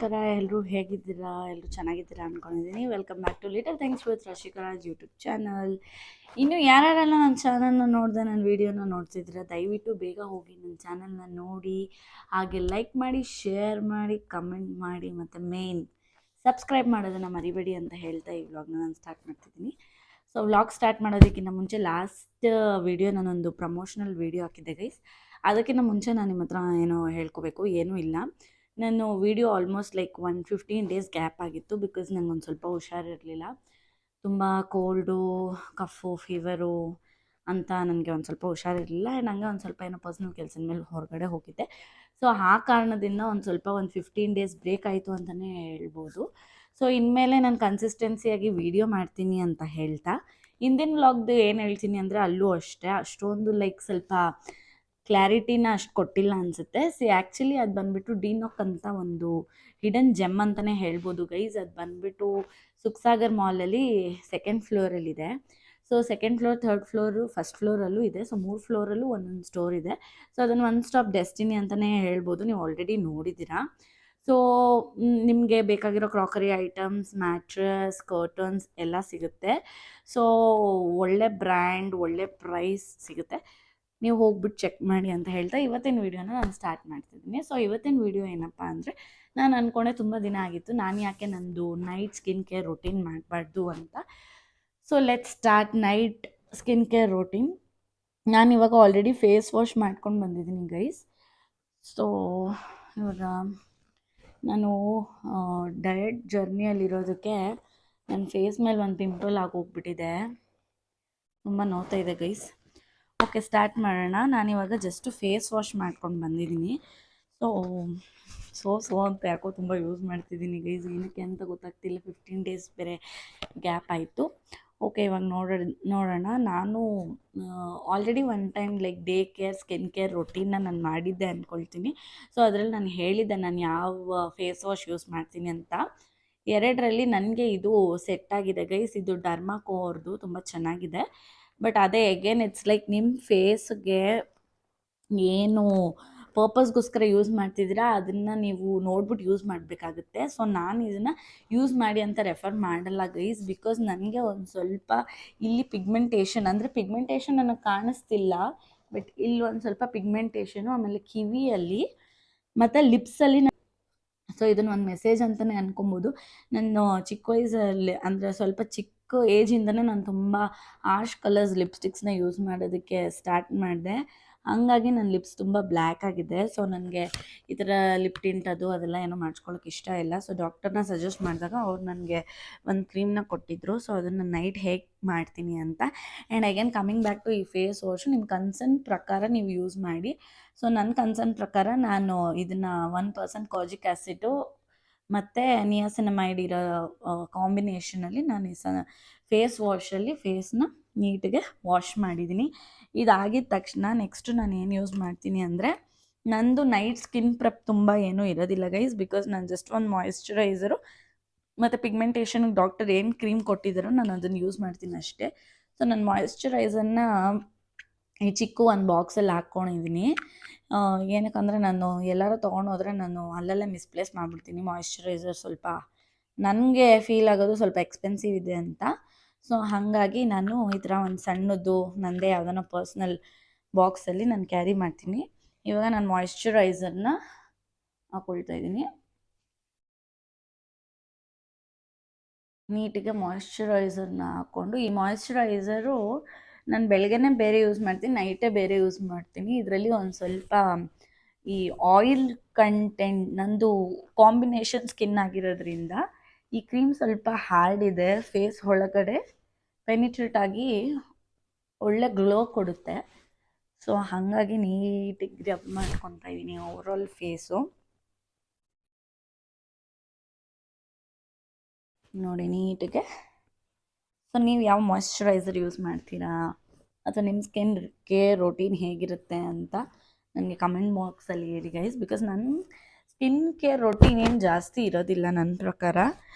ನಮಸ್ಕಾರ. ಎಲ್ಲರೂ ಹೇಗಿದ್ದೀರಾ? ಎಲ್ಲರೂ ಚೆನ್ನಾಗಿದ್ದೀರಾ ಅಂದ್ಕೊಂಡಿದ್ದೀನಿ. Welcome back to little things with Rashika Raj YouTube channel. ಇನ್ನು ಯಾರ್ಯಾರೆಲ್ಲ ನನ್ನ ಚಾನಲ್ನ ನೋಡಿದೆ, ನನ್ನ ವೀಡಿಯೋನ ನೋಡ್ತಿದ್ದೀರಾ, ದಯವಿಟ್ಟು ಬೇಗ ಹೋಗಿ ನನ್ನ ಚಾನಲ್ನ ನೋಡಿ, ಹಾಗೆ ಲೈಕ್ ಮಾಡಿ, ಶೇರ್ ಮಾಡಿ, ಕಮೆಂಟ್ ಮಾಡಿ, ಮತ್ತು ಮೇನ್ ಸಬ್ಸ್ಕ್ರೈಬ್ ಮಾಡೋದನ್ನು ಮರಿಬೇಡಿ ಅಂತ ಹೇಳ್ತಾ ಈ ವ್ಲಾಗ್ನ ನಾನು ಸ್ಟಾರ್ಟ್ ಮಾಡ್ತಿದ್ದೀನಿ. ಸೊ ವ್ಲಾಗ್ ಸ್ಟಾರ್ಟ್ ಮಾಡೋದಕ್ಕಿಂತ ಮುಂಚೆ ಲಾಸ್ಟ್ ವೀಡಿಯೋ ನಾನೊಂದು ಪ್ರಮೋಷನಲ್ ವೀಡಿಯೋ ಹಾಕಿದ್ದೆ ಗೈಸ್. ಅದಕ್ಕಿಂತ ಮುಂಚೆ ನಾನು ನಿಮ್ಮ ಹತ್ರ ಏನೋ ಹೇಳ್ಕೋಬೇಕು, ಏನೂ ಇಲ್ಲ. ನಾನು video almost like 15 days gap ಆಗಿತ್ತು, ಬಿಕಾಸ್ ನನಗೊಂದು ಸ್ವಲ್ಪ ಹುಷಾರಿರಲಿಲ್ಲ. ತುಂಬ ಕೋಲ್ಡು, ಕಫು, ಫೀವರು ಅಂತ ನನಗೆ ಒಂದು ಸ್ವಲ್ಪ ಹುಷಾರಿರಲಿಲ್ಲ. ನನಗೆ ಒಂದು ಸ್ವಲ್ಪ ಏನೋ ಪರ್ಸ್ನಲ್ ಕೆಲಸದ ಮೇಲೆ ಹೊರಗಡೆ ಹೋಗಿದ್ದೆ. ಸೊ ಆ ಕಾರಣದಿಂದ ಒಂದು 15 ಡೇಸ್ ಬ್ರೇಕ್ ಆಯಿತು ಅಂತಲೇ ಹೇಳ್ಬೋದು. ಸೊ ಇನ್ಮೇಲೆ ನಾನು ಕನ್ಸಿಸ್ಟೆನ್ಸಿಯಾಗಿ ವೀಡಿಯೋ ಮಾಡ್ತೀನಿ ಅಂತ ಹೇಳ್ತಾ, ಹಿಂದಿನ ವ್ಲಾಗ್ದು ಏನು ಹೇಳ್ತೀನಿ ಅಂದರೆ ಅಲ್ಲೂ ಅಷ್ಟೇ ಅಷ್ಟೊಂದು ಲೈಕ್ ಸ್ವಲ್ಪ ಕ್ಲಾರಿಟಿನ ಅಷ್ಟು ಕೊಟ್ಟಿಲ್ಲ ಅನಿಸುತ್ತೆ. ಆ್ಯಕ್ಚುಲಿ ಅದು ಬಂದುಬಿಟ್ಟು ಡಿನಾಕ್ ಅಂತ ಒಂದು ಹಿಡನ್ ಜೆಮ್ ಅಂತಲೇ ಹೇಳ್ಬೋದು ಗೈಸ್. ಅದು ಬಂದುಬಿಟ್ಟು ಸುಖಸಾಗರ್ ಮಾಲಲ್ಲಿ 2nd ಫ್ಲೋರಲ್ಲಿದೆ. So 2nd floor, 3rd floor, 1st ಫ್ಲೋರಲ್ಲೂ ಇದೆ. ಸೊ 3 ಫ್ಲೋರಲ್ಲೂ ಒಂದೊಂದು ಸ್ಟೋರ್ ಇದೆ. ಸೊ ಅದನ್ನು ಒನ್ ಸ್ಟಾಪ್ ಡೆಸ್ಟಿನಿ ಅಂತಲೇ ಹೇಳ್ಬೋದು. ನೀವು ಆಲ್ರೆಡಿ ನೋಡಿದ್ದೀರಾ. ಸೊ ನಿಮಗೆ ಬೇಕಾಗಿರೋ ಕ್ರಾಕರಿ ಐಟಮ್ಸ್, ಮ್ಯಾಟ್ರಸ್, ಕರ್ಟನ್ಸ್ ಎಲ್ಲ ಸಿಗುತ್ತೆ. ಸೊ ಒಳ್ಳೆ ಬ್ರ್ಯಾಂಡ್, ಒಳ್ಳೆ ಪ್ರೈಸ್ ಸಿಗುತ್ತೆ. ನೀವು ಹೋಗ್ಬಿಟ್ಟು ಚೆಕ್ ಮಾಡಿ ಅಂತ ಹೇಳ್ತಾ ಇವತ್ತಿನ ವೀಡಿಯೋನ ನಾನು ಸ್ಟಾರ್ಟ್ ಮಾಡ್ತಿದ್ದೀನಿ. ಸೊ ಇವತ್ತಿನ ವೀಡಿಯೋ ಏನಪ್ಪ ಅಂದರೆ, ನಾನು ಅಂದ್ಕೊಂಡೆ ತುಂಬ ದಿನ ಆಗಿತ್ತು ನಾನು ಯಾಕೆ ನಂದು ನೈಟ್ ಸ್ಕಿನ್ ಕೇರ್ ರೊಟೀನ್ ಮಾಡಬಾರ್ದು ಅಂತ. So let's start night skin care routine. ನಾನಿವಾಗ ಆಲ್ರೆಡಿ ಫೇಸ್ ವಾಶ್ ಮಾಡ್ಕೊಂಡು ಬಂದಿದ್ದೀನಿ ಗೈಸ್. ಸೊ ಇವಾಗ ನಾನು ಡಯಟ್ ಜರ್ನಿಯಲ್ಲಿರೋದಕ್ಕೆ ನನ್ನ ಫೇಸ್ ಮೇಲೆ ಒಂದು ಪಿಂಪಲ್ ಆಗೋಗ್ಬಿಟ್ಟಿದೆ, ತುಂಬ ನೋವ್ತಾ ಇದೆ ಗೈಸ್. ಓಕೆ, ಸ್ಟಾರ್ಟ್ ಮಾಡೋಣ. ನಾನಿವಾಗ ಜಸ್ಟ್ ಫೇಸ್ ವಾಶ್ ಮಾಡ್ಕೊಂಡು ಬಂದಿದ್ದೀನಿ. ಸೊ ಅಂತ ಯಾಕೋ ತುಂಬ ಯೂಸ್ ಮಾಡ್ತಿದ್ದೀನಿ ಗೈಸ್, ಏನಕ್ಕೆ ಅಂತ ಗೊತ್ತಾಗ್ತಿಲ್ಲ. 15 ಡೇಸ್ ಬೇರೆ ಗ್ಯಾಪ್ ಆಯಿತು. ಓಕೆ, ಇವಾಗ ನೋಡೋಣ. ನಾನು already one time like day care, skin care ರೊಟೀನ್ನ ನಾನು ಮಾಡಿದ್ದೆ ಅಂದ್ಕೊಳ್ತೀನಿ. ಸೊ ಅದರಲ್ಲಿ ನಾನು ಹೇಳಿದ್ದೆ ನಾನು ಯಾವ ಫೇಸ್ ವಾಶ್ ಯೂಸ್ ಮಾಡ್ತೀನಿ ಅಂತ. 2ರಲ್ಲಿ ನನಗೆ ಇದು ಸೆಟ್ ಆಗಿದೆ ಗೈಸ್. ಇದು ಡರ್ಮಾಕೋ ಅವ್ರದ್ದು, ತುಂಬ ಚೆನ್ನಾಗಿದೆ. ಬಟ್ ಅದೇ ಅಗೇನ್ ಇಟ್ಸ್ ಲೈಕ್ ನಿಮ್ಮ ಫೇಸ್ಗೆ ಏನು ಪರ್ಪಸ್ಗೋಸ್ಕರ ಯೂಸ್ ಮಾಡ್ತಿದ್ದೀರಾ ಅದನ್ನು ನೀವು ನೋಡ್ಬಿಟ್ಟು ಯೂಸ್ ಮಾಡಬೇಕಾಗುತ್ತೆ. ಸೊ ನಾನು ಇದನ್ನು ಯೂಸ್ ಮಾಡಿ ಅಂತ ರೆಫರ್ ಮಾಡಲ್ಲ ಗೈಸ್, ಬಿಕಾಸ್ ನನಗೆ ಒಂದು ಸ್ವಲ್ಪ ಇಲ್ಲಿ ಪಿಗ್ಮೆಂಟೇಷನ್, ಅಂದರೆ ಪಿಗ್ಮೆಂಟೇಷನ್ ನನಗೆ ಕಾಣಿಸ್ತಿಲ್ಲ, ಬಟ್ ಇಲ್ಲಿ ಒಂದು ಸ್ವಲ್ಪ ಪಿಗ್ಮೆಂಟೇಷನು, ಆಮೇಲೆ ಕಿವಿಯಲ್ಲಿ ಮತ್ತು ಲಿಪ್ಸಲ್ಲಿ. ಸೊ ಇದನ್ನು ಒಂದು ಮೆಸೇಜ್ ಅಂತಲೇ ಅನ್ಕೊಬೋದು. ನಾನು ಚಿಕ್ಕ ವಯಸ್ಸಲ್ಲಿ, ಅಂದರೆ ಸ್ವಲ್ಪ ಚಿಕ್ಕ ಏಜಿಂದನೇ ನಾನು ತುಂಬ ಆಶ್ ಕಲರ್ಸ್ ಲಿಪ್ಸ್ಟಿಕ್ಸ್ನ ಯೂಸ್ ಮಾಡೋದಕ್ಕೆ ಸ್ಟಾರ್ಟ್ ಮಾಡಿದೆ. ಹಂಗಾಗಿ ನನ್ನ ಲಿಪ್ಸ್ ತುಂಬ ಬ್ಲ್ಯಾಕ್ ಆಗಿದೆ. ಸೊ ನನಗೆ ಈ ಥರ ಲಿಪ್ ಟಿಂಟ್ ಅದೆಲ್ಲ ಏನೋ ಮಾಡಿಸ್ಕೊಳ್ಳೋಕೆ ಇಷ್ಟ ಇಲ್ಲ. ಸೊ ಡಾಕ್ಟರ್ನ ಸಜೆಸ್ಟ್ ಮಾಡಿದಾಗ ಅವ್ರು ನನಗೆ ಒಂದು ಕ್ರೀಮ್ನ ಕೊಟ್ಟಿದ್ದರು. ಸೊ ಅದನ್ನು ನೈಟ್ ಹೇಗೆ ಮಾಡ್ತೀನಿ ಅಂತ. And again coming back to ಈ ಫೇಸ್ ವಾಶು ನಿಮ್ಮ ಕನ್ಸರ್ನ್ ಪ್ರಕಾರ ನೀವು ಯೂಸ್ ಮಾಡಿ. ಸೊ ನನ್ನ ಕನ್ಸರ್ನ್ ಪ್ರಕಾರ ನಾನು ಇದನ್ನು 1% ಕಾಜಿಕ್ ಆ್ಯಸಿಡು ಮತ್ತು ನಿಯಾಸಿನಮೈಡ್ ಇರೋ ಕಾಂಬಿನೇಷನಲ್ಲಿ ನಾನು ಫೇಸ್ ವಾಶಲ್ಲಿ ಫೇಸ್ನ ನೀಟಿಗೆ ವಾಶ್ ಮಾಡಿದ್ದೀನಿ. ಇದಾಗಿದ ತಕ್ಷಣ ನೆಕ್ಸ್ಟು ನಾನು ಏನು ಯೂಸ್ ಮಾಡ್ತೀನಿ ಅಂದರೆ, ನಂದು ನೈಟ್ ಸ್ಕಿನ್ ಪ್ರೆಪ್ ತುಂಬ ಏನೂ ಇರೋದಿಲ್ಲ ಗೈಸ್, ಬಿಕಾಸ್ ನಾನು ಜಸ್ಟ್ ಒಂದು ಮಾಯಿಶ್ಚರೈಸರು ಮತ್ತು ಪಿಗ್ಮೆಂಟೇಷನ್ಗೆ ಡಾಕ್ಟರ್ ಏನು ಕ್ರೀಮ್ ಕೊಟ್ಟಿದ್ದಾರೋ ನಾನು ಅದನ್ನು ಯೂಸ್ ಮಾಡ್ತೀನಿ ಅಷ್ಟೇ. ಸೊ ನಾನು ಮಾಯಿಶ್ಚರೈಸರ್ನ ಈ ಚಿಕ್ಕ ಒಂದು ಬಾಕ್ಸಲ್ಲಿ ಹಾಕ್ಕೊಂಡಿದ್ದೀನಿ. ಏನಕ್ಕಂದರೆ ನಾನು ಎಲ್ಲರೂ ತೊಗೊಂಡೋದ್ರೆ ನಾನು ಅಲ್ಲೆಲ್ಲ ಮಿಸ್ಪ್ಲೇಸ್ ಮಾಡಿಬಿಡ್ತೀನಿ. ಮಾಯಿಶ್ಚರೈಸರ್ ಸ್ವಲ್ಪ ನನಗೆ ಫೀಲ್ ಆಗೋದು ಸ್ವಲ್ಪ ಎಕ್ಸ್ಪೆನ್ಸಿವ್ ಇದೆ ಅಂತ. ಸೊ ಹಾಗಾಗಿ ನಾನು ಈ ಥರ ಒಂದು ಸಣ್ಣದು ನನ್ನದೇ ಯಾವುದೋ ಪರ್ಸ್ನಲ್ ಬಾಕ್ಸಲ್ಲಿ ನಾನು ಕ್ಯಾರಿ ಮಾಡ್ತೀನಿ. ಇವಾಗ ನಾನು ಮಾಯಿಶ್ಚರೈಸರ್ನ ಹಾಕ್ಕೊಳ್ತಾ ಇದ್ದೀನಿ. ನೀಟಿಗೆ ಮಾಯಿಶ್ಚರೈಸರ್ನ ಹಾಕ್ಕೊಂಡು, ಈ ಮಾಯಿಶ್ಚರೈಸರು ನಾನು ಬೆಳಗ್ಗೆನೇ ಬೇರೆ ಯೂಸ್ ಮಾಡ್ತೀನಿ, ನೈಟೇ ಬೇರೆ ಯೂಸ್ ಮಾಡ್ತೀನಿ. ಇದರಲ್ಲಿ ಒಂದು ಸ್ವಲ್ಪ ಈ ಆಯಿಲ್ ಕಂಟೆಂಟ್ ನಂದು ಕಾಂಬಿನೇಷನ್ ಸ್ಕಿನ್ ಆಗಿರೋದ್ರಿಂದ ಈ ಕ್ರೀಮ್ ಸ್ವಲ್ಪ ಹಾರ್ಡ್ ಇದೆ, ಫೇಸ್ ಒಳಗಡೆ ಪೆನಿಟ್ರೇಟ್ ಆಗಿ ಒಳ್ಳೆ ಗ್ಲೋ ಕೊಡುತ್ತೆ. ಸೊ ಹಾಗಾಗಿ ನೀಟಿಗೆ ರಬ್ ಮಾಡ್ಕೊತಾ ಇದ್ದೀನಿ ಓವರಾಲ್ ಫೇಸು. ನೋಡಿ ನೀಟಿಗೆ. ಸೊ ನೀವು ಯಾವ ಮಾಯಿಶ್ಚರೈಸರ್ ಯೂಸ್ ಮಾಡ್ತೀರಾ, ಅಥವಾ ನಿಮ್ಮ ಸ್ಕಿನ್ ಕೇರ್ ರೊಟೀನ್ ಹೇಗಿರುತ್ತೆ ಅಂತ ನನಗೆ ಕಮೆಂಟ್ ಬಾಕ್ಸಲ್ಲಿ ಹೇಳಿ ಗೈಸ್. ಬಿಕಾಸ್ ನನ್ನ ಸ್ಕಿನ್ ಕೇರ್ ರೊಟೀನ್ ಏನು ಜಾಸ್ತಿ ಇರೋದಿಲ್ಲ ನನ್ನ ಪ್ರಕಾರ.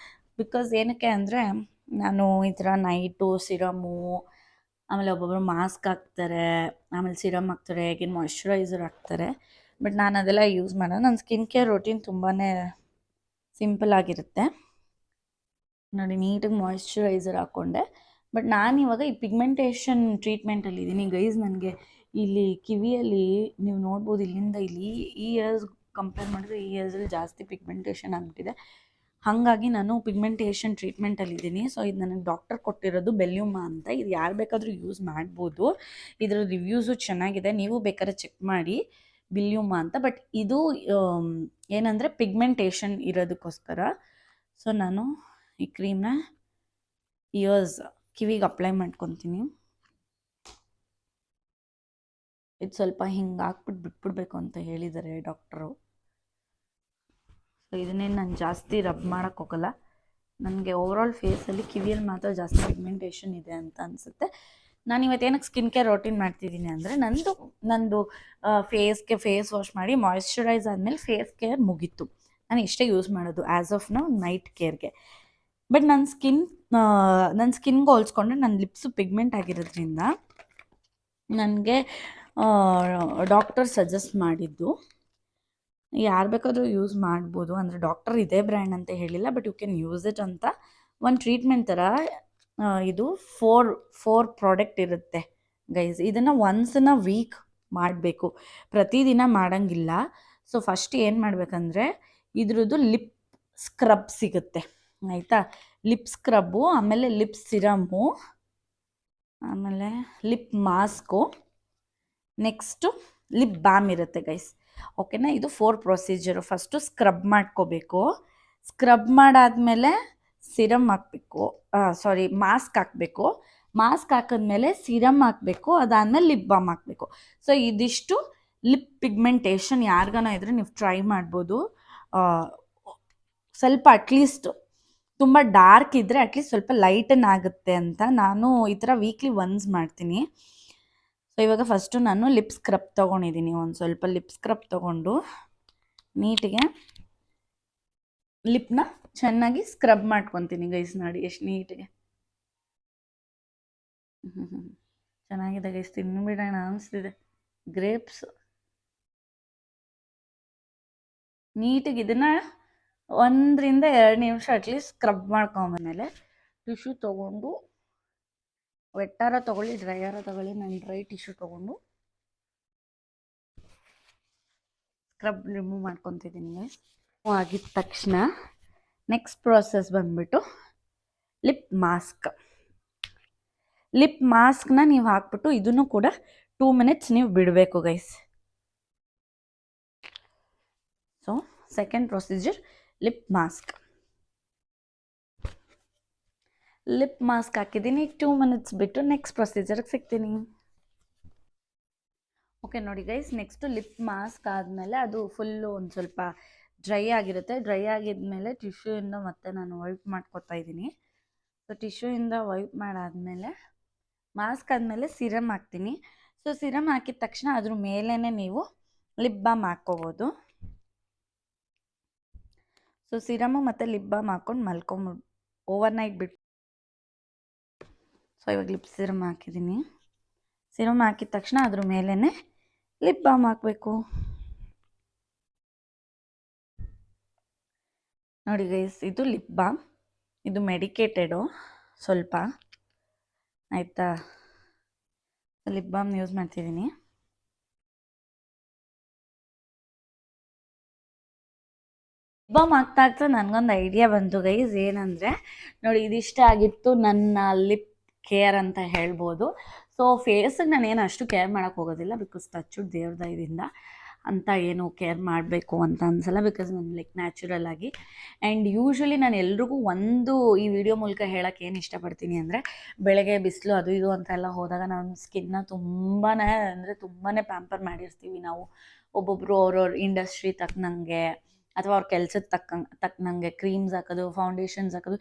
ಬಿಕಾಸ್ ಏನಕ್ಕೆ ಅಂದರೆ, ನಾನು ಈ ಥರ ನೈಟು ಸಿರಮು, ಆಮೇಲೆ ಒಬ್ಬೊಬ್ಬರು ಮಾಸ್ಕ್ ಹಾಕ್ತಾರೆ, ಆಮೇಲೆ ಸಿರಮ್ ಹಾಕ್ತಾರೆ, ಈಗಿನ ಮಾಯಿಶ್ಚರೈಸರ್ ಹಾಕ್ತಾರೆ. ಬಟ್ ನಾನು ಅದೆಲ್ಲ ಯೂಸ್ ಮಾಡೋದು. ನನ್ನ ಸ್ಕಿನ್ ಕೇರ್ ರೊಟೀನ್ ತುಂಬಾ ಸಿಂಪಲ್ ಆಗಿರುತ್ತೆ ನೋಡಿ. ನೀಟಾಗಿ ಮಾಯಿಶ್ಚರೈಸರ್ ಹಾಕ್ಕೊಂಡೆ. ಬಟ್ ನಾನಿವಾಗ ಈ ಪಿಗ್ಮೆಂಟೇಷನ್ ಟ್ರೀಟ್ಮೆಂಟಲ್ಲಿ ಇದ್ದೀನಿ ಗೈಸ್. ನನಗೆ ಇಲ್ಲಿ ಕಿವಿಯಲ್ಲಿ ನೀವು ನೋಡ್ಬೋದು, ಇಲ್ಲಿಂದ ಇಲ್ಲಿ ಈ ಇಯರ್ಸ್ ಕಂಪೇರ್ ಮಾಡಿದ್ರೆ ಈ ಇಯರ್ಸಲ್ಲಿ ಜಾಸ್ತಿ ಪಿಗ್ಮೆಂಟೇಷನ್ ಆಗಿಬಿಟ್ಟಿದೆ. ಹಾಗಾಗಿ ನಾನು ಪಿಗ್ಮೆಂಟೇಷನ್ ಟ್ರೀಟ್ಮೆಂಟಲ್ಲಿದ್ದೀನಿ. ಸೊ ಇದು ನನಗೆ ಡಾಕ್ಟರ್ ಕೊಟ್ಟಿರೋದು ಬೆಲ್ಯೂಮಾ ಅಂತ. ಇದು ಯಾರು ಬೇಕಾದರೂ ಯೂಸ್ ಮಾಡ್ಬೋದು. ಇದರ ರಿವ್ಯೂಸು ಚೆನ್ನಾಗಿದೆ, ನೀವು ಬೇಕಾದ್ರೆ ಚೆಕ್ ಮಾಡಿ ಬೆಲ್ಯೂಮಾ ಅಂತ. ಬಟ್ ಇದು ಏನಂದರೆ ಪಿಗ್ಮೆಂಟೇಷನ್ ಇರೋದಕ್ಕೋಸ್ಕರ. ಸೊ ನಾನು ಈ ಕ್ರೀಮ್ನ ಇಯರ್ಸ್ ಕಿವಿಗೆ ಅಪ್ಲೈ ಮಾಡ್ಕೊತೀನಿ. ಇದು ಸ್ವಲ್ಪ ಹಿಂಗೆ ಹಾಕ್ಬಿಟ್ಟು ಬಿಟ್ಬಿಡ್ಬೇಕು ಅಂತ ಹೇಳಿದ್ದಾರೆ ಡಾಕ್ಟ್ರು. ಸೊ ಇದನ್ನೇನು ನಾನು ಜಾಸ್ತಿ ರಬ್ ಮಾಡೋಕ್ಕೆ ಹೋಗಲ್ಲ. ನನಗೆ ಓವರಾಲ್ ಫೇಸಲ್ಲಿ ಕಿವಿಯಲ್ಲಿ ಮಾತ್ರ ಜಾಸ್ತಿ ಪಿಗ್ಮೆಂಟೇಷನ್ ಇದೆ ಅಂತ ಅನಿಸುತ್ತೆ. ನಾನು ಇವತ್ತೇನಕ್ಕೆ ಸ್ಕಿನ್ ಕೇರ್ ರೋಟೀನ್ ಮಾಡ್ತಿದ್ದೀನಿ ಅಂದರೆ ನಂದು ಫೇಸ್ಗೆ ಫೇಸ್ ವಾಶ್ ಮಾಡಿ ಮಾಯಿಶ್ಚರೈಸ್ ಆದಮೇಲೆ ಫೇಸ್ ಕೇರ್ ಮುಗೀತು. ನಾನು ಇಷ್ಟೇ ಯೂಸ್ ಮಾಡೋದು ಆ್ಯಸ್ ಆಫ್ ನೌ ನೈಟ್ ಕೇರ್ಗೆ. ಬಟ್ ನನ್ನ ಸ್ಕಿನ್ಗೆ ಹೋಲಿಸ್ಕೊಂಡ್ರೆ ನನ್ನ ಲಿಪ್ಸು ಪಿಗ್ಮೆಂಟ್ ಆಗಿರೋದ್ರಿಂದ ನನಗೆ ಡಾಕ್ಟರ್ ಸಜೆಸ್ಟ್ ಮಾಡಿದ್ದು, ಯಾರು ಬೇಕಾದರೂ ಯೂಸ್ ಮಾಡ್ಬೋದು, ಅಂದರೆ ಡಾಕ್ಟರ್ ಇದೇ ಬ್ರ್ಯಾಂಡ್ ಅಂತ ಹೇಳಿಲ್ಲ, but you can use it ಅಂತ. ಒಂದು ಟ್ರೀಟ್ಮೆಂಟ್ ಥರ ಇದು ಫೋರ್ ಪ್ರಾಡಕ್ಟ್ ಇರುತ್ತೆ ಗೈಸ್. ಇದನ್ನು ಒನ್ಸ್ ಇನ್ ಅ ವೀಕ್ ಮಾಡಬೇಕು, ಪ್ರತಿದಿನ ಮಾಡೋಂಗಿಲ್ಲ. ಸೊ ಫಸ್ಟ್ ಏನು ಮಾಡಬೇಕಂದ್ರೆ ಇದ್ರದ್ದು ಲಿಪ್ ಸ್ಕ್ರಬ್ ಸಿಗುತ್ತೆ ಆಯಿತಾ. ಲಿಪ್ ಸ್ಕ್ರಬ್ಬು, ಆಮೇಲೆ ಲಿಪ್ ಸಿರಮ್ಮು, ಆಮೇಲೆ lip mask, next lip balm ಇರುತ್ತೆ ಗೈಸ್. ಓಕೆನಾ. ಇದು 4 ಪ್ರೊಸೀಜರು. ಫಸ್ಟು ಸ್ಕ್ರಬ್ ಮಾಡ್ಕೋಬೇಕು. ಸ್ಕ್ರಬ್ ಮಾಡಾದಮೇಲೆ ಸಿರಮ್ ಹಾಕಬೇಕು, ಮಾಸ್ಕ್ ಹಾಕಬೇಕು. ಮಾಸ್ಕ್ ಹಾಕಿದ್ಮೇಲೆ ಸಿರಮ್ ಹಾಕಬೇಕು, ಅದಾದಮೇಲೆ ಲಿಪ್ ಬಾಮ್ ಹಾಕಬೇಕು. ಸೊ ಇದಿಷ್ಟು ಲಿಪ್ ಪಿಗ್ಮೆಂಟೇಷನ್ ಯಾರಿಗಾನ ಇದ್ದರೆ ನೀವು ಟ್ರೈ ಮಾಡ್ಬೋದು. ಸ್ವಲ್ಪ ಅಟ್ಲೀಸ್ಟ್ ತುಂಬ ಡಾರ್ಕ್ ಇದ್ದರೆ ಅಟ್ಲೀಸ್ಟ್ ಸ್ವಲ್ಪ ಲೈಟನ್ ಆಗುತ್ತೆ ಅಂತ ನಾನು ಈ ಥರ ವೀಕ್ಲಿ ಒನ್ಸ್ ಮಾಡ್ತೀನಿ. ಸೊ ಇವಾಗ ಫಸ್ಟು ನಾನು ಲಿಪ್ ಸ್ಕ್ರಬ್ ತೊಗೊಂಡಿದ್ದೀನಿ. ಒಂದು ಸ್ವಲ್ಪ ಲಿಪ್ ಸ್ಕ್ರಬ್ ತೊಗೊಂಡು ನೀಟಿಗೆ ಲಿಪ್ನ ಚೆನ್ನಾಗಿ ಸ್ಕ್ರಬ್ ಮಾಡ್ಕೊತೀನಿ ಗೈಸ್. ನೋಡಿ ಎಷ್ಟು ನೀಟಿಗೆ ಚೆನ್ನಾಗಿದೆ ಗೈಸ್. ತಿನ್ಬಿಡೋಣ ಅನಿಸ್ತಿದೆ. ಗ್ರೇಪ್ಸ್ ನೀಟಿಗೆ ಇದನ್ನು 1 ರಿಂದ 2 ನಿಮಿಷ ಅಟ್ಲೀಸ್ಟ್ ಸ್ಕ್ರಬ್ ಮಾಡ್ಕೊಂಬಂದ್ಮೇಲೆ ಟಿಶ್ಯೂ ತೊಗೊಂಡು, ವೆಟ್ಟಾರ ತೊಗೊಳ್ಳಿ ಡ್ರೈಯಾರ ತೊಗೊಳ್ಳಿ, ನಾನು ಡ್ರೈ ಟಿಶ್ಯೂ ತೊಗೊಂಡು ಸ್ಕ್ರಬ್ ರಿಮೂವ್ ಮಾಡ್ಕೊತಿದ್ದೀನಿ. ಆಗಿದ ತಕ್ಷಣ ನೆಕ್ಸ್ಟ್ ಪ್ರಾಸೆಸ್ ಬಂದ್ಬಿಟ್ಟು ಲಿಪ್ ಮಾಸ್ಕ್. ಲಿಪ್ ಮಾಸ್ಕ್ನ ನೀವು ಹಾಕ್ಬಿಟ್ಟು ಇದನ್ನು ಕೂಡ 2 ಮಿನಿಟ್ಸ್ ನೀವು ಬಿಡಬೇಕು guys. So second procedure lip mask. Lip mask ಹಾಕಿದ್ದೀನಿ, 2 ಮಿನಿಟ್ಸ್ ಬಿಟ್ಟು ನೆಕ್ಸ್ಟ್ ಪ್ರೊಸೀಜರ್ಗೆ ಸಿಗ್ತೀನಿ. ಓಕೆ ನೋಡಿ ಗೈಸ್, ನೆಕ್ಸ್ಟು ಲಿಪ್ ಮಾಸ್ಕ್ ಆದಮೇಲೆ ಅದು ಫುಲ್ಲು ಒಂದು ಸ್ವಲ್ಪ ಡ್ರೈ ಆಗಿರುತ್ತೆ. ಡ್ರೈ ಆಗಿದ್ಮೇಲೆ ಟಿಶ್ಯೂಯಿಂದ ಮತ್ತೆ ನಾನು ವೈಪ್ ಮಾಡ್ಕೊತಾ ಇದ್ದೀನಿ. ಸೊ ಟಿಶ್ಯೂಯಿಂದ ವೈಪ್ ಮಾಡಾದಮೇಲೆ ಮಾಸ್ಕ್ ಆದಮೇಲೆ ಸಿರಮ್ ಹಾಕ್ತೀನಿ. ಸೊ ಸಿರಮ್ ಹಾಕಿದ ತಕ್ಷಣ ಅದ್ರ ಮೇಲೇ ನೀವು ಲಿಪ್ ಬಾಮ್ ಹಾಕ್ಕೋಬೋದು. ಸೊ ಸಿರಮು ಮತ್ತು ಲಿಪ್ ಬಾಮ್ ಹಾಕ್ಕೊಂಡು ಮಲ್ಕೊಂಬಿಡು ಓವರ್ನೈಟ್ ಬಿಟ್ಟು. ಸೊ ಇವಾಗ ಲಿಪ್ ಸಿರಮ್ ಹಾಕಿದ್ದೀನಿ. ಸಿರಮ್ ಹಾಕಿದ ತಕ್ಷಣ ಅದ್ರ ಮೇಲೇ ಲಿಪ್ ಬಾಮ್ ಹಾಕಬೇಕು. ನೋಡಿ ಗೈಸ್, ಇದು ಲಿಪ್ ಬಾಮ್. ಇದು ಮೆಡಿಕೇಟೆಡು ಸ್ವಲ್ಪ ಆಯಿತಾ. ಲಿಪ್ ಬಾಮ್ ಯೂಸ್ ಮಾಡ್ತಿದ್ದೀನಿ. ಲಿಪ್ ಬಾಮ್ ಆಗ್ತಾ ನನಗೊಂದು ಐಡಿಯಾ ಬಂತು ಗೈಸ್. ಏನಂದರೆ ನೋಡಿ, ಇದಿಷ್ಟ ಆಗಿತ್ತು ನನ್ನ ಲಿಪ್ ಕೇರ್ ಅಂತ ಹೇಳ್ಬೋದು. ಸೊ ಫೇಸಿಗೆ ನಾನು ಏನು ಅಷ್ಟು ಕೇರ್ ಮಾಡೋಕ್ಕೆ ಹೋಗೋದಿಲ್ಲ, ಬಿಕಾಸ್ ಟಚ್ಚುಡ್ ದೇವ್ರ ದಯದಿಂದ ಅಂತ ಏನು ಕೇರ್ ಮಾಡಬೇಕು ಅಂತ ಅನಿಸಲ್ಲ, ಬಿಕಾಸ್ ನಾನು ಲೈಕ್ ನ್ಯಾಚುರಲ್ ಆಗಿ. ಆ್ಯಂಡ್ ಯೂಶ್ವಲಿ ನಾನು ಎಲ್ರಿಗೂ ಈ ವಿಡಿಯೋ ಮೂಲಕ ಹೇಳೋಕ್ಕೆ ಏನು ಇಷ್ಟಪಡ್ತೀನಿ ಅಂದರೆ, ಬೆಳಗ್ಗೆ ಬಿಸಿಲು ಅದು ಇದು ಅಂತೆಲ್ಲ ಹೋದಾಗ ನಮ್ಮ ಸ್ಕಿನ್ನ ತುಂಬಾ ಪ್ಯಾಂಪರ್ ಮಾಡಿರ್ತೀವಿ ನಾವು. ಒಬ್ಬೊಬ್ಬರು ಅವ್ರವ್ರ ಇಂಡಸ್ಟ್ರಿ ತಕ್ಕನಂಗೆ ಅಥವಾ ಅವ್ರ ಕೆಲ್ಸದ ತಕ್ಕನಂಗೆ ಕ್ರೀಮ್ಸ್ ಹಾಕೋದು, ಫೌಂಡೇಶನ್ಸ್ ಹಾಕೋದು.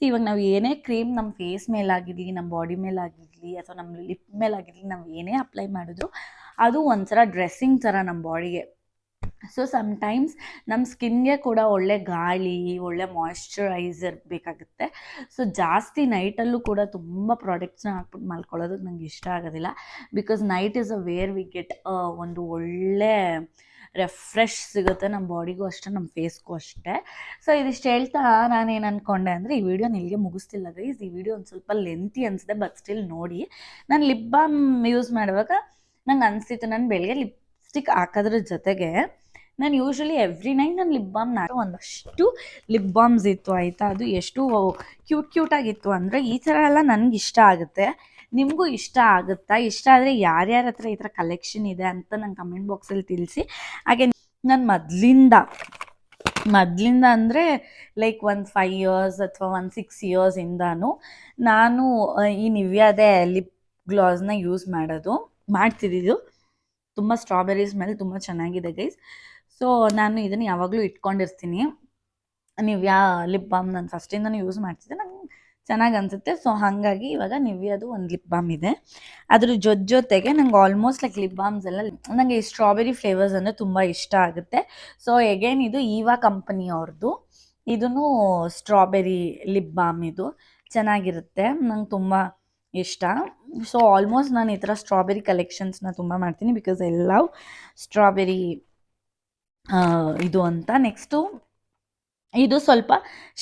ಇವಾಗ ನಾವು ಏನೇ ಕ್ರೀಮ್ ನಮ್ಮ ಫೇಸ್ ಮೇಲಾಗಿರಲಿ, ನಮ್ಮ ಬಾಡಿ ಮೇಲಾಗಿರಲಿ, ಅಥವಾ ನಮ್ಮ ಲಿಪ್ ಮೇಲಾಗಿರಲಿ, ನಾವು ಏನೇ ಅಪ್ಲೈ ಮಾಡಿದ್ರು ಅದು ಒಂಥರ ಡ್ರೆಸ್ಸಿಂಗ್ ಥರ ನಮ್ಮ ಬಾಡಿಗೆ. ಸೊ ಸಮ್ಟೈಮ್ಸ್ ನಮ್ಮ ಸ್ಕಿನ್ಗೆ ಕೂಡ ಒಳ್ಳೆ ಗಾಳಿ, ಒಳ್ಳೆ ಮಾಯಿಶ್ಚರೈಸರ್ ಬೇಕಾಗುತ್ತೆ. ಸೊ ಜಾಸ್ತಿ ನೈಟಲ್ಲೂ ಕೂಡ ತುಂಬ ಪ್ರಾಡಕ್ಟ್ಸ್ನ ಹಾಕ್ಬಿಟ್ಟು ಮಲ್ಕೊಳ್ಳೋದಕ್ಕೆ ನಂಗೆ ಇಷ್ಟ ಆಗೋದಿಲ್ಲ. Because night is where we get ಒಂದು ಒಳ್ಳೆ ರೆಫ್ರೆಶ್ ಸಿಗುತ್ತೆ ನಮ್ಮ ಬಾಡಿಗೂ ಅಷ್ಟೇ, ನಮ್ಮ ಫೇಸ್ಗೂ ಅಷ್ಟೇ. ಸೊ ಇದಿಷ್ಟು ಹೇಳ್ತಾ ನಾನೇನು ಅಂದ್ಕೊಂಡೆ ಅಂದರೆ ಈ ವಿಡಿಯೋ ಇಲ್ಲಿಗೆ ಮುಗಿಸ್ತಿಲ್ಲ ಗೈಸ್. ಈ ವಿಡಿಯೋ ಒಂದು ಸ್ವಲ್ಪ ಲೆಂತಿ ಅನಿಸಿದೆ, ಬಟ್ ಸ್ಟಿಲ್ ನೋಡಿ. ನಾನು ಲಿಪ್ ಬಾಮ್ ಯೂಸ್ ಮಾಡುವಾಗ ನಂಗೆ ಅನಿಸ್ತಿತ್ತು, ನಾನು ಬೆಳಗ್ಗೆ ಲಿಪ್ಸ್ಟಿಕ್ ಹಾಕೋದ್ರ ಜೊತೆಗೆ ನಾನು ಯೂಶ್ವಲಿ ಎವ್ರಿ ನೈಟ್ ನಾನು ಲಿಪ್ ಬಾಮ್ ಒಂದಷ್ಟು ಲಿಪ್ ಬಾಮ್ಸ್ ಇತ್ತು ಆಯಿತಾ. ಅದು ಎಷ್ಟು ಕ್ಯೂಟಾಗಿತ್ತು ಅಂದರೆ ಈ ಥರ ಎಲ್ಲ ನನಗೆ ಇಷ್ಟ ಆಗುತ್ತೆ. ನಿಮಗೂ ಇಷ್ಟ ಆಗುತ್ತಾ? ಇಷ್ಟ ಆದರೆ ಯಾರ್ಯಾರ ಹತ್ರ ಈ ಥರ ಕಲೆಕ್ಷನ್ ಇದೆ ಅಂತ ನಂಗೆ ಕಮೆಂಟ್ ಬಾಕ್ಸಲ್ಲಿ ತಿಳಿಸಿ. ಹಾಗೆ ನಾನು ಮೊದಲಿಂದ ಅಂದರೆ ಲೈಕ್ ಒಂದು 5 ಇಯರ್ಸ್ ಅಥವಾ ಒಂದು 6 ಇಯರ್ಸಿಂದನೂ ನಾನು ಈ ನಿವ್ಯಾದೇ ಲಿಪ್ ಗ್ಲಾಸ್ನ ಯೂಸ್ ಮಾಡ್ತಿದ್ದಿದ್ದು. ತುಂಬ ಸ್ಟ್ರಾಬೆರಿ ಸ್ಮೆಲ್ ತುಂಬ ಚೆನ್ನಾಗಿದೆ ಗೈಸ್. ಸೊ ನಾನು ಇದನ್ನು ಯಾವಾಗಲೂ ಇಟ್ಕೊಂಡಿರ್ತೀನಿ. ನಿವ್ಯಾ ಲಿಪ್ ಬಾಮ್ ನಾನು ಫಸ್ಟಿಂದನೂ ಯೂಸ್ ಮಾಡ್ತಿದ್ದೆ, ನಂಗೆ ಚೆನ್ನಾಗಿ ಅನಿಸುತ್ತೆ. ಸೊ ಹಾಗಾಗಿ ಇವಾಗ ನಿವ್ಯಾದು ಒಂದು ಲಿಪ್ ಬಾಮ್ ಇದೆ. ಅದ್ರ ಜೊತೆಗೆ ನಂಗೆ ಆಲ್ಮೋಸ್ಟ್ ಲೈಕ್ ಲಿಪ್ ಬಾಮ್ಸ್ ಎಲ್ಲ ನನಗೆ ಈ ಸ್ಟ್ರಾಬೆರಿ ಫ್ಲೇವರ್ಸ್ ಅಂದರೆ ತುಂಬ ಇಷ್ಟ ಆಗುತ್ತೆ. ಸೊ ಎಗೇನ್ ಇದು ಈವಾ ಕಂಪನಿಯವ್ರದ್ದು, ಇದೂ ಸ್ಟ್ರಾಬೆರಿ ಲಿಪ್ ಬಾಮ್. ಇದು ಚೆನ್ನಾಗಿರುತ್ತೆ, ನಂಗೆ ತುಂಬ ಇಷ್ಟ. ಸೊ ಆಲ್ಮೋಸ್ಟ್ ನಾನು ಈ ಥರ ಸ್ಟ್ರಾಬೆರಿ ಕಲೆಕ್ಷನ್ಸ್ನ ತುಂಬ ಮಾಡ್ತೀನಿ, ಬಿಕಾಸ್ ಐ ಲವ್ ಸ್ಟ್ರಾಬೆರಿ ಇದು ಅಂತ. ನೆಕ್ಸ್ಟು ಇದು ಸ್ವಲ್ಪ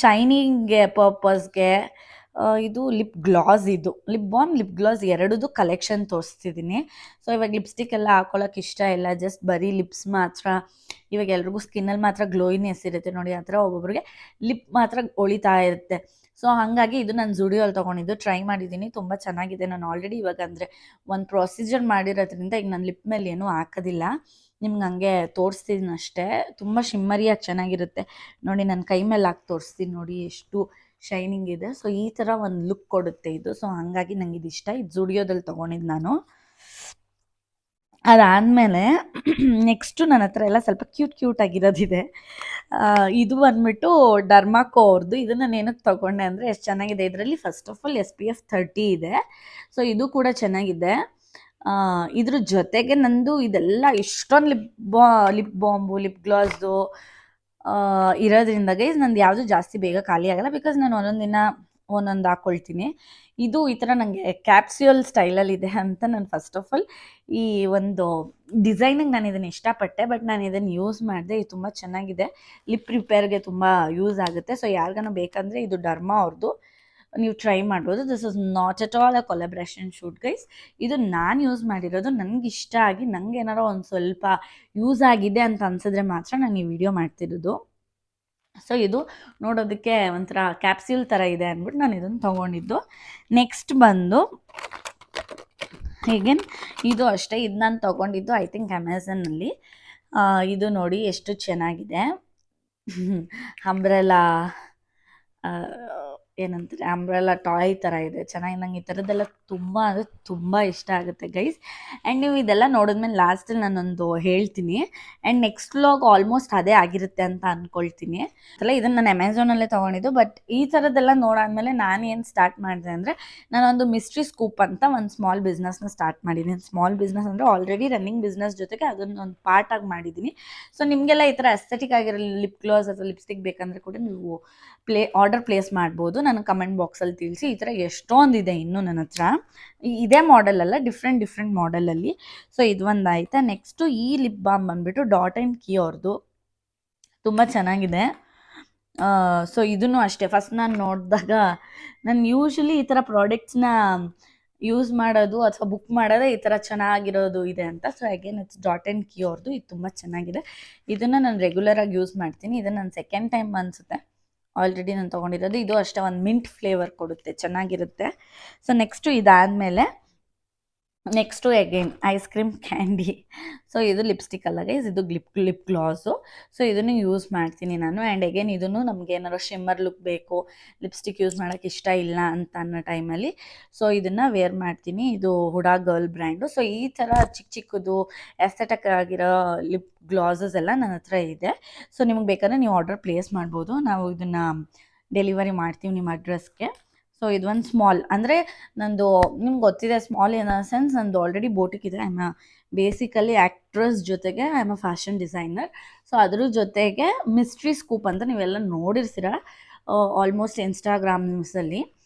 ಶೈನಿಂಗ್ಗೆ ಪರ್ಪಸ್ಗೆ ಇದು ಲಿಪ್ ಗ್ಲಾಸ್, ಇದು ಲಿಪ್ ಬಾಮ್ ಲಿಪ್ ಗ್ಲಾಸ್ ಎರಡೂ ಕಲೆಕ್ಷನ್ ತೋರಿಸ್ತಿದ್ದೀನಿ. ಸೊ ಇವಾಗ ಲಿಪ್ಸ್ಟಿಕ್ ಎಲ್ಲ ಹಾಕೊಳ್ಳೋಕೆ ಇಷ್ಟ ಇಲ್ಲ, ಜಸ್ಟ್ ಬರೀ ಲಿಪ್ಸ್ ಮಾತ್ರ. ಇವಾಗ ಎಲ್ರಿಗೂ ಸ್ಕಿನ್ನಲ್ಲಿ ಮಾತ್ರ ಗ್ಲೋಯಿನೆಸ್ ಇರುತ್ತೆ ನೋಡಿ, ಆ ಥರ ಒಬ್ಬೊಬ್ರಿಗೆ ಲಿಪ್ ಮಾತ್ರ ಹೊಳಿತಾ ಇರುತ್ತೆ. ಸೊ ಹಾಗಾಗಿ ಇದು ನಾನು ಜುಡಿಯೋಲ್ಲಿ ತೊಗೊಂಡಿದ್ದು, ಟ್ರೈ ಮಾಡಿದ್ದೀನಿ, ತುಂಬ ಚೆನ್ನಾಗಿದೆ. ನಾನು ಆಲ್ರೆಡಿ ಇವಾಗ ಅಂದರೆ ಒಂದು ಪ್ರೊಸೀಜರ್ ಮಾಡಿರೋದ್ರಿಂದ ಈಗ ನಾನು ಲಿಪ್ ಮೇಲೆ ಏನೂ ಹಾಕೋದಿಲ್ಲ, ನಿಮ್ಗೆ ಹಂಗೆ ತೋರಿಸ್ತೀನಿ ಅಷ್ಟೇ. ತುಂಬ ಶಿಮ್ಮರಿಯಾಗಿ ಚೆನ್ನಾಗಿರುತ್ತೆ ನೋಡಿ. ನನ್ನ ಕೈ ಮೇಲೆ ಹಾಕಿ ತೋರಿಸ್ತೀನಿ ನೋಡಿ ಎಷ್ಟು ಶೈನಿಂಗ್ ಇದೆ. ಸೊ ಈ ಥರ ಒಂದು ಲುಕ್ ಕೊಡುತ್ತೆ ಇದು. ಸೊ ಹಾಗಾಗಿ ನಂಗೆ ಇದು ಇಷ್ಟ. ಇದು ಜುಡಿಯೋದಲ್ಲಿ ತೊಗೊಂಡಿದ್ದು ನಾನು. ಅದಾದಮೇಲೆ ನೆಕ್ಸ್ಟು ನನ್ನ ಹತ್ರ ಎಲ್ಲ ಸ್ವಲ್ಪ ಕ್ಯೂಟಾಗಿರೋದಿದೆ. ಇದು ಬಂದ್ಬಿಟ್ಟು ಡರ್ಮಾಕೋ ಅವ್ರದ್ದು. ಇದು ನಾನು ಏನಕ್ಕೆ ತೊಗೊಂಡೆ ಅಂದರೆ ಎಷ್ಟು ಚೆನ್ನಾಗಿದೆ. ಇದರಲ್ಲಿ ಫಸ್ಟ್ ಆಫ್ ಆಲ್ SPF 30 ಇದೆ. ಸೊ ಇದು ಕೂಡ ಚೆನ್ನಾಗಿದೆ. ಇದ್ರ ಜೊತೆಗೆ ನಂದು ಇದೆಲ್ಲ ಇಷ್ಟೊಂದು ಲಿಪ್ ಬಾಂಬು ಲಿಪ್ ಗ್ಲಾಸು ಇರೋದ್ರಿಂದ ಗೈಸ್ ನಂದು ಯಾವುದು ಜಾಸ್ತಿ ಬೇಗ ಖಾಲಿ ಆಗಲ್ಲ, ಬಿಕಾಸ್ ನಾನು ಒಂದೊಂದು ದಿನ ಒಂದೊಂದು ಹಾಕ್ಕೊಳ್ತೀನಿ. ಇದು ಈ ಥರ ನನಗೆ ಕ್ಯಾಪ್ಸ್ಯೂಲ್ ಸ್ಟೈಲಲ್ಲಿದೆ ಅಂತ ನಾನು ಫಸ್ಟ್ ಆಫ್ ಆಲ್ ಈ ಒಂದು ಡಿಸೈನಿಗೆ ನಾನು ಇದನ್ನು ಇಷ್ಟಪಟ್ಟೆ, ಬಟ್ ನಾನು ಇದನ್ನು ಯೂಸ್ ಮಾಡಿದೆ. ಇದು ತುಂಬ ಚೆನ್ನಾಗಿದೆ, ಲಿಪ್ ರಿಪೇರ್ಗೆ ತುಂಬ ಯೂಸ್ ಆಗುತ್ತೆ. ಸೊ ಯಾರಿಗಾನ ಬೇಕಂದರೆ ಇದು ಡರ್ಮಾ ಅವ್ರದ್ದು, ನೀವು ಟ್ರೈ ಮಾಡ್ಬೋದು. This is not at all a collaboration shoot guys. ಇದು ನಾನು ಯೂಸ್ ಮಾಡಿರೋದು, ನನಗೆ ಇಷ್ಟ ಆಗಿ ನನಗೆ ಏನಾರೋ ಒಂದು ಸ್ವಲ್ಪ ಯೂಸ್ ಆಗಿದೆ ಅಂತ ಅನಿಸಿದ್ರೆ ಮಾತ್ರ ನಾನು ಈ ವಿಡಿಯೋ ಮಾಡ್ತಿರೋದು. ಸೊ ಇದು ನೋಡೋದಕ್ಕೆ ಒಂಥರ ಕ್ಯಾಪ್ಸ್ಯೂಲ್ ಥರ ಇದೆ ಅಂದ್ಬಿಟ್ಟು ನಾನು ಇದನ್ನು ತೊಗೊಂಡಿದ್ದು. ನೆಕ್ಸ್ಟ್ ಬಂದು ಹೀಗೇನು ಇದು ಅಷ್ಟೇ, ಇದು ನಾನು ತೊಗೊಂಡಿದ್ದು ಐ ಥಿಂಕ್ ಅಮೆಝಾನಲ್ಲಿ. ಇದು ನೋಡಿ ಎಷ್ಟು ಚೆನ್ನಾಗಿದೆ. ಅಂಬ್ರೆಲಾ ಏನಂತಾರೆ, ಅಂಬ್ರೆಲಾ ಟಾಯ್ ಥರ ಇದೆ, ಚೆನ್ನಾಗಿ. ನಂಗೆ ಈ ಥರದ್ದೆಲ್ಲ ತುಂಬ ಅಂದರೆ ತುಂಬ ಇಷ್ಟ ಆಗುತ್ತೆ ಗೈಸ್. ಆ್ಯಂಡ್ ನೀವು ಇದೆಲ್ಲ ನೋಡಿದ್ಮೇಲೆ ಲಾಸ್ಟಲ್ಲಿ ನಾನೊಂದು ಹೇಳ್ತೀನಿ. ಆ್ಯಂಡ್ ನೆಕ್ಸ್ಟ್ ವ್ಲಾಗ್ ಆಲ್ಮೋಸ್ಟ್ ಅದೇ ಆಗಿರುತ್ತೆ ಅಂತ ಅಂದ್ಕೊಳ್ತೀನಿ. ಅಲ್ಲ ಇದನ್ನು ನಾನು ಅಮೆಝಾನಲ್ಲೇ ತೊಗೊಂಡಿದ್ದು, ಬಟ್ ಈ ಥರದ್ದೆಲ್ಲ ನೋಡಾದ್ಮೇಲೆ ನಾನು ಏನು ಸ್ಟಾರ್ಟ್ ಮಾಡಿದೆ ಅಂದರೆ, ನಾನೊಂದು ಮಿಸ್ಟ್ರಿ ಸ್ಕೂಪ್ ಅಂತ ಒಂದು ಸ್ಮಾಲ್ ಬಿಸ್ನೆಸ್ನ ಸ್ಟಾರ್ಟ್ ಮಾಡಿದ್ದೀನಿ. ಸ್ಮಾಲ್ ಬಿಸ್ನೆಸ್ ಅಂದರೆ ಆಲ್ರೆಡಿ ರನ್ನಿಂಗ್ ಬಿಸ್ನೆಸ್ ಜೊತೆಗೆ ಅದನ್ನೊಂದು ಪಾರ್ಟಾಗಿ ಮಾಡಿದ್ದೀನಿ. ಸೊ ನಿಮಗೆಲ್ಲ ಈ ಥರ ಅಸ್ಥೆಟಿಕ್ ಆಗಿರೋ ಲಿಪ್ ಗ್ಲಾಸ್ ಅಥವಾ ಲಿಪ್ಸ್ಟಿಕ್ ಬೇಕಂದರೆ ಕೂಡ ನೀವು ಆರ್ಡರ್ ಪ್ಲೇಸ್ ಮಾಡ್ಬೋದು. ನನಗೆ ಕಮೆಂಟ್ ಬಾಕ್ಸಲ್ಲಿ ತಿಳಿಸಿ. ಈ ಥರ ಎಷ್ಟೊಂದಿದೆ ಇನ್ನೂ ನನ್ನ ಹತ್ರ, ಇದೇ ಮಾಡೆಲಲ್ಲ, ಡಿಫ್ರೆಂಟ್ ಮಾಡೆಲಲ್ಲಿ. ಸೊ ಇದು ಒಂದು ಆಯಿತಾ. ನೆಕ್ಸ್ಟು ಈ ಲಿಪ್ ಬಾಮ್ ಬಂದುಬಿಟ್ಟು ಡಾಟ್ ಆ್ಯಂಡ್ ಕೀ ಅವ್ರದ್ದು, ತುಂಬ ಚೆನ್ನಾಗಿದೆ. ಸೊ ಇದೂ ಅಷ್ಟೇ, ಫಸ್ಟ್ ನಾನು ನೋಡಿದಾಗ ನಾನು ಯೂಶ್ವಲಿ ಈ ಥರ ಪ್ರಾಡಕ್ಟ್ಸ್ನ ಯೂಸ್ ಮಾಡೋದು ಅಥವಾ ಬುಕ್ ಮಾಡೋದೇ ಈ ಥರ ಚೆನ್ನಾಗಿರೋದು ಇದೆ ಅಂತ. So again it's dot and key ಅವ್ರದ್ದು, ಇದು ತುಂಬ ಚೆನ್ನಾಗಿದೆ. ಇದನ್ನು ನಾನು ರೆಗ್ಯುಲರಾಗಿ ಯೂಸ್ ಮಾಡ್ತೀನಿ. ಇದನ್ನು ನಾನು ಸೆಕೆಂಡ್ ಟೈಮ್ ಅನಿಸುತ್ತೆ ಆಲ್ರೆಡಿ ನಾನು ತೊಗೊಂಡಿರೋದು. ಇದು ಅಷ್ಟೇ ಒಂದು ಮಿಂಟ್ ಫ್ಲೇವರ್ ಕೊಡುತ್ತೆ, ಚೆನ್ನಾಗಿರುತ್ತೆ. ಸೊ ನೆಕ್ಸ್ಟು ಇದಾದಮೇಲೆ next again ice cream candy. So ಇದು ಲಿಪ್ಸ್ಟಿಕ್ ಅಲ್ಲ ಗೈಸ್, ಇದು ಲಿಪ್ ಗ್ಲಾಸು. ಸೊ ಇದನ್ನು ಯೂಸ್ ಮಾಡ್ತೀನಿ ನಾನು. ಆ್ಯಂಡ್ ಅಗೇನ್ ಇದನ್ನು ನಮ್ಗೆ ಏನಾರು ಶಿಮ್ಮರ್ ಲುಕ್ ಬೇಕು, ಲಿಪ್ಸ್ಟಿಕ್ ಯೂಸ್ ಮಾಡೋಕ್ಕೆ ಇಷ್ಟ ಇಲ್ಲ ಅಂತ ಅನ್ನೋ ಟೈಮಲ್ಲಿ ಸೊ ಇದನ್ನು ವೇರ್ ಮಾಡ್ತೀನಿ. ಇದು ಹುಡಾ ಗರ್ಲ್ ಬ್ರ್ಯಾಂಡು. ಸೊ ಈ ಥರ ಚಿಕ್ಕದು ಎಸ್ಥೆಟಿಕ್ ಆಗಿರೋ ಲಿಪ್ ಗ್ಲಾಸಸ್ ಎಲ್ಲ ನನ್ನ ಹತ್ರ ಇದೆ. ಸೊ ನಿಮಗೆ ಬೇಕಾದ್ರೆ ನೀವು ಆರ್ಡರ್ ಪ್ಲೇಸ್ ಮಾಡ್ಬೋದು, ನಾವು ಇದನ್ನು ಡೆಲಿವರಿ ಮಾಡ್ತೀವಿ ನಿಮ್ಮ ಅಡ್ರೆಸ್ಗೆ. ಸೊ ಇದು ಒಂದು ಸ್ಮಾಲ್ ಅಂದರೆ ನಂದು ನಿಮ್ಗೆ ಗೊತ್ತಿದೆ, ಸ್ಮಾಲ್ ಇನ್ ಅ ಸೆನ್ಸ್ ನಂದು ಆಲ್ರೆಡಿ ಬೋಟಿಕ್ ಇದೆ. ಐ ಆಮ್ ಬೇಸಿಕಲಿ ಆ್ಯಕ್ಟ್ರೆಸ್ ಜೊತೆಗೆ I am a fashion designer. So ಅದ್ರ ಜೊತೆಗೆ ಮಿಸ್ಟ್ರಿ ಸ್ಕೂಪ್ ಅಂತ ನೀವೆಲ್ಲ ನೋಡಿರ್ತೀರ ಆಲ್ಮೋಸ್ಟ್ ಇನ್ಸ್ಟಾಗ್ರಾಮ್ಸಲ್ಲಿ.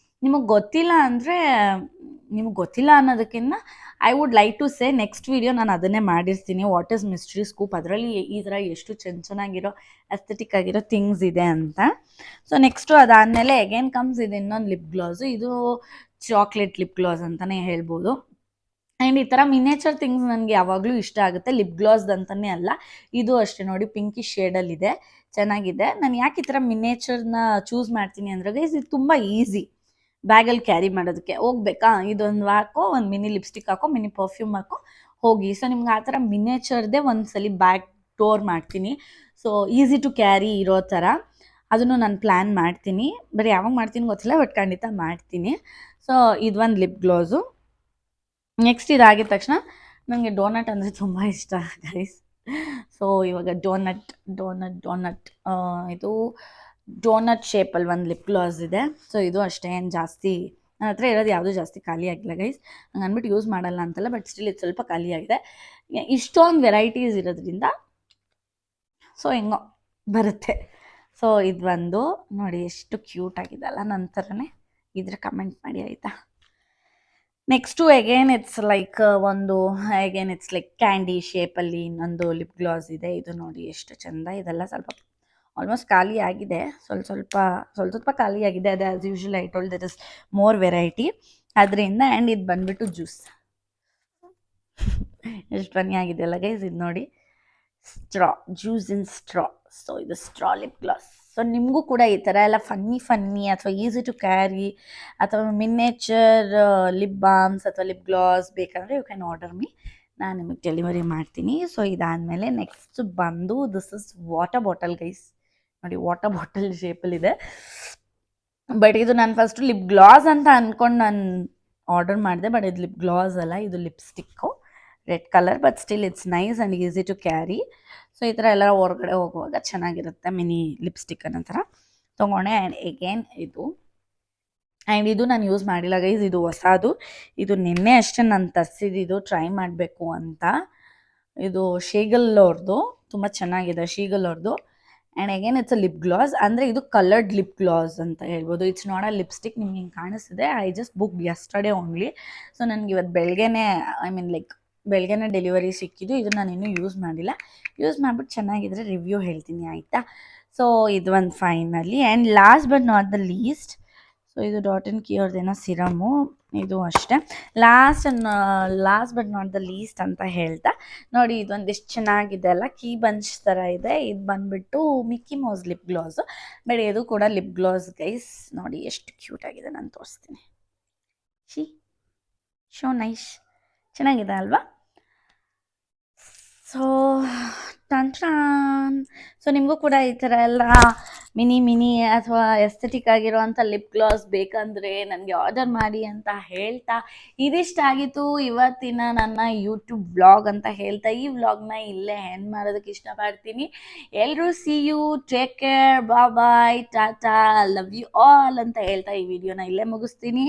ನಿಮಗೆ ಗೊತ್ತಿಲ್ಲ ಅಂದರೆ, ನಿಮಗೆ ಗೊತ್ತಿಲ್ಲ ಅನ್ನೋದಕ್ಕಿಂತ I would like to say next video ನಾನು ಅದನ್ನೇ ಮಾಡಿರ್ತೀನಿ, ವಾಟ್ ಈಸ್ ಮಿಸ್ಟ್ರಿ ಸ್ಕೂಪ್, ಅದರಲ್ಲಿ ಈ ಥರ ಎಷ್ಟು ಚೆನ್ನಾಗಿರೋ ಎಸ್ಥೆಟಿಕ್ ಆಗಿರೋ ಥಿಂಗ್ಸ್ ಇದೆ ಅಂತ. ಸೊ ನೆಕ್ಸ್ಟು ಅದಾದಮೇಲೆ ಅಗೇನ್ ಕಮ್ಸ್ ಇದು ಇನ್ನೊಂದು ಲಿಪ್ ಗ್ಲಾಸು, ಇದು ಚಾಕ್ಲೇಟ್ ಲಿಪ್ ಗ್ಲಾಸ್ ಅಂತಲೇ ಹೇಳ್ಬೋದು. ಆ್ಯಂಡ್ ಈ ಥರ ಮಿನೇಚರ್ ಥಿಂಗ್ಸ್ ನನಗೆ ಯಾವಾಗಲೂ ಇಷ್ಟ ಆಗುತ್ತೆ, ಲಿಪ್ ಗ್ಲಾಸ್ದಂತಲೇ ಅಲ್ಲ. ಇದು ಅಷ್ಟೇ ನೋಡಿ, ಪಿಂಕಿಶ್ ಶೇಡಲ್ಲಿದೆ, ಚೆನ್ನಾಗಿದೆ. ನಾನು ಯಾಕೆ ಈ ಥರ ಮಿನೇಚರ್ನ ಚೂಸ್ ಮಾಡ್ತೀನಿ ಅಂದರೆ ಗೈಸ್, ಇದು ತುಂಬ ಈಸಿ ಬ್ಯಾಗಲ್ಲಿ ಕ್ಯಾರಿ ಮಾಡೋದಕ್ಕೆ. ಹೋಗ್ಬೇಕಾ, ಇದೊಂದು ಹಾಕೋ, ಒಂದು ಮಿನಿ ಲಿಪ್ಸ್ಟಿಕ್ ಹಾಕೋ, ಮಿನಿ ಪರ್ಫ್ಯೂಮ್ ಹಾಕೋ, ಹೋಗಿ. ಸೊ ನಿಮ್ಗೆ ಆ ಥರ ಮಿನೇಚರ್ದೇ ಒಂದ್ಸಲಿ ಬ್ಯಾಗ್ ಸ್ಟೋರ್ ಮಾಡ್ತೀನಿ. ಸೊ ಈಸಿ ಟು ಕ್ಯಾರಿ ಇರೋ ಥರ ಅದನ್ನು ನಾನು ಪ್ಲ್ಯಾನ್ ಮಾಡ್ತೀನಿ. ಬರೀ ಯಾವಾಗ ಮಾಡ್ತೀನಿ ಗೊತ್ತಿಲ್ಲ, ಬಟ್ ಖಂಡಿತ ಮಾಡ್ತೀನಿ. ಸೊ ಇದೊಂದು ಲಿಪ್ ಗ್ಲಾಸು. ನೆಕ್ಸ್ಟ್ ಇದಾಗಿದ ತಕ್ಷಣ ನನಗೆ ಡೋನಟ್ ಅಂದರೆ ತುಂಬ ಇಷ್ಟ ಗೈಸ್. ಸೊ ಇವಾಗ ಡೋನಟ್ ಇದು ಡೋನಟ್ ಶೇಪಲ್ಲಿ ಒಂದು ಲಿಪ್ ಗ್ಲಾಸ್ ಇದೆ. ಸೊ ಇದು ಅಷ್ಟೇ ಏನು ಜಾಸ್ತಿ ನನ್ನ ಹತ್ರ ಇರೋದು ಯಾವುದೂ ಜಾಸ್ತಿ ಖಾಲಿ ಆಗಿಲ್ಲ ಗೈಸ್. ಹಂಗೆ ಅಂದ್ಬಿಟ್ಟು ಯೂಸ್ ಮಾಡಲ್ಲ ಅಂತಲ್ಲ, ಬಟ್ ಸ್ಟಿಲ್ ಇದು ಸ್ವಲ್ಪ ಖಾಲಿ ಆಗಿದೆ. ಇಷ್ಟೊಂದು ವೆರೈಟೀಸ್ ಇರೋದ್ರಿಂದ ಸೊ ಹೆಂಗೋ ಬರುತ್ತೆ. ಸೊ ಇದು ಒಂದು ನೋಡಿ ಎಷ್ಟು ಕ್ಯೂಟ್ ಆಗಿದೆ ಅಲ್ಲ, ನನ್ನ ಥರನೇ ಇದ್ರೆ ಕಮೆಂಟ್ ಮಾಡಿ ಆಯಿತಾ. Next again it's like candy ಶೇಪಲ್ಲಿ ಇನ್ನೊಂದು ಲಿಪ್ ಗ್ಲಾಸ್ ಇದೆ. ಇದು ನೋಡಿ ಎಷ್ಟು ಚೆಂದ. ಇದೆಲ್ಲ ಸ್ವಲ್ಪ ಆಲ್ಮೋಸ್ಟ್ ಖಾಲಿ ಆಗಿದೆ, ಸ್ವಲ್ಪ ಖಾಲಿ ಆಗಿದೆ. ಅದೇ as usual I told there is more variety ಅದರಿಂದ. ಆ್ಯಂಡ್ ಇದು ಬಂದುಬಿಟ್ಟು ಜ್ಯೂಸ್ ಎಷ್ಟು ಫನ್ನಿ ಆಗಿದೆ ಅಲ್ಲ ಗೈಸ್. ಇದು ನೋಡಿ, ಜ್ಯೂಸ್ ಇನ್ ಸ್ಟ್ರಾ. ಸೊ ಇದು ಸ್ಟ್ರಾ ಲಿಪ್ ಗ್ಲಾಸ್. ಸೊ ನಿಮಗೂ ಕೂಡ ಈ ಥರ ಎಲ್ಲ ಫನ್ನಿ ಅಥವಾ ಈಸಿ ಟು ಕ್ಯಾರಿ ಅಥವಾ ಮಿನೇಚರ್ ಲಿಪ್ ಬಾಮ್ಸ್ ಅಥವಾ ಲಿಪ್ ಗ್ಲಾಸ್ ಬೇಕಂದರೆ ಯು ಕ್ಯಾನ್ ಆರ್ಡರ್ ಮೀ, ನಾನು ನಿಮಗೆ ಡೆಲಿವರಿ ಮಾಡ್ತೀನಿ. ಸೊ ಇದಾದಮೇಲೆ ನೆಕ್ಸ್ಟ್ ಬಂದು this is water bottle guys. ನೋಡಿ ವಾಟರ್ ಬಾಟಲ್ ಶೇಪಲ್ಲಿದೆ, ಬಟ್ ಇದು ನಾನು ಫಸ್ಟು ಲಿಪ್ ಗ್ಲಾಸ್ ಅಂತ ಅಂದ್ಕೊಂಡು ನಾನು ಆರ್ಡರ್ ಮಾಡಿದೆ. ಬಟ್ ಇದು ಲಿಪ್ ಗ್ಲಾಸ್ ಅಲ್ಲ, ಇದು lipstick, red colour. But still it's nice and easy to carry. So ಈ ಥರ ಎಲ್ಲ ಹೊರಗಡೆ ಹೋಗುವಾಗ ಚೆನ್ನಾಗಿರುತ್ತೆ. ಮಿನಿ ಲಿಪ್ಸ್ಟಿಕ್ ಅನ್ನೋ ಥರ ತೊಗೊಂಡೆ. ಆ್ಯಂಡ್ ಎಗೇನ್ ಇದು, ಆ್ಯಂಡ್ ಇದು ನಾನು ಯೂಸ್ ಮಾಡಿಲ್ಲ ಗೈಸ್, ಇದು ಹೊಸದು. ಇದು ನಿನ್ನೆ ಅಷ್ಟೇ ನಾನು ತರಿಸಿದ್ದು ಟ್ರೈ ಮಾಡಬೇಕು ಅಂತ. ಇದು ಶೀಗಲ್ ಅವ್ರದ್ದು, ತುಂಬ ಚೆನ್ನಾಗಿದೆ ಶೀಗಲ್ ಅವ್ರದ್ದು. And again it's a lip glass, ಅಂದರೆ ಇದು ಕಲರ್ಡ್ ಲಿಪ್ ಗ್ಲಾಸ್ ಅಂತ ಹೇಳ್ಬೋದು. It's not a lipstick. ನಿಮ್ಗೆ ಹಿಂಗೆ ಕಾಣಿಸ್ತಿದೆ, I just book yesterday only. So ನನಗೆ ಇವತ್ತು ಬೆಳಗ್ಗೆನೇ ಬೆಳಗ್ಗೆನೇ ಡೆಲಿವರಿ ಸಿಕ್ಕಿದ್ದು. ಇದು ನಾನು ಇನ್ನೂ ಯೂಸ್ ಮಾಡಿಲ್ಲ. ಯೂಸ್ ಮಾಡಿಬಿಟ್ಟು ಚೆನ್ನಾಗಿದ್ರೆ ರಿವ್ಯೂ ಹೇಳ್ತೀನಿ ಆಯಿತಾ. ಸೊ ಇದು ಒಂದು finally. And last but not the least, so ಇದು ಡಾಟ್ ಆ್ಯಂಡ್ ಕೀ ಅವ್ರದ್ದೇನೋ ಸಿರಮು, ಇದು ಅಷ್ಟೇ. Last but not the least ಅಂತ ಹೇಳ್ತಾ ನೋಡಿ, ಇದೊಂದು ಎಷ್ಟು ಚೆನ್ನಾಗಿದೆ ಅಲ್ಲ, ಕೀ ಬಂಚ್ ಥರ ಇದೆ. ಇದು ಬಂದುಬಿಟ್ಟು Mickey Mouse lip glass. But ಇದು ಕೂಡ ಲಿಪ್ ಗ್ಲಾಸ್ ಗೈಸ್. ನೋಡಿ ಎಷ್ಟು ಕ್ಯೂಟ್ ಆಗಿದೆ, ನಾನು ತೋರಿಸ್ತೀನಿ. ಶೋ ನೈಸ್, ಚೆನ್ನಾಗಿದೆ ಅಲ್ವಾ. ಸೊ ಸೊ ನಿಮಗೂ ಕೂಡ ಈ ಥರ ಎಲ್ಲ ಮಿನಿ ಅಥವಾ ಎಸ್ಥೆಟಿಕ್ ಆಗಿರುವಂಥ ಲಿಪ್ ಗ್ಲಾಸ್ ಬೇಕಂದರೆ ನನಗೆ ಆರ್ಡರ್ ಮಾಡಿ ಅಂತ ಹೇಳ್ತಾ, ಇದಿಷ್ಟಾಗಿತ್ತು ಇವತ್ತಿನ ನನ್ನ ಯೂಟ್ಯೂಬ್ ವ್ಲಾಗ್ ಅಂತ ಹೇಳ್ತಾ ಈ ವ್ಲಾಗ್ನ ಇಲ್ಲೇ ಎಂಡ್ ಮಾಡೋದಕ್ಕೆ ಇಷ್ಟಪಡ್ತೀನಿ. ಎಲ್ಲರೂ see you, take care, bye, tata, love you all ಅಂತ ಹೇಳ್ತಾ ಈ ವಿಡಿಯೋನ ಇಲ್ಲೇ ಮುಗಿಸ್ತೀನಿ.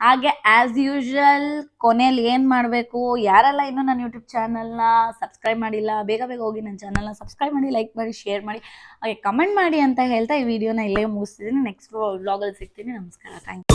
ಹಾಗೆ ಆ್ಯಸ್ ಯೂಶುವಲ್ ಕೊನೆಯಲ್ಲಿ ಏನು ಮಾಡಬೇಕು, ಯಾರೆಲ್ಲ ಇನ್ನೂ ನನ್ನ ಯೂಟ್ಯೂಬ್ ಚಾನಲ್ನ ಸಬ್ಸ್ಕ್ರೈಬ್ ಮಾಡಿಲ್ಲ ಬೇಗ ಹೋಗಿ ನನ್ನ ಚಾನಲ್ನ ಸಬ್ಸ್ಕ್ರೈಬ್ ಮಾಡಿ, ಲೈಕ್ ಮಾಡಿ, ಶೇರ್ ಮಾಡಿ, ಹಾಗೆ ಕಮೆಂಟ್ ಮಾಡಿ ಅಂತ ಹೇಳ್ತಾ ಈ ವಿಡಿಯೋನ ಇಲ್ಲೇ ಮುಗಿಸ್ತಿದ್ದೀನಿ. ನೆಕ್ಸ್ಟ್ ವ್ಲಾಗಲ್ಲಿ ಸಿಗ್ತೀನಿ. ನಮಸ್ಕಾರ, ಥ್ಯಾಂಕ್ ಯು.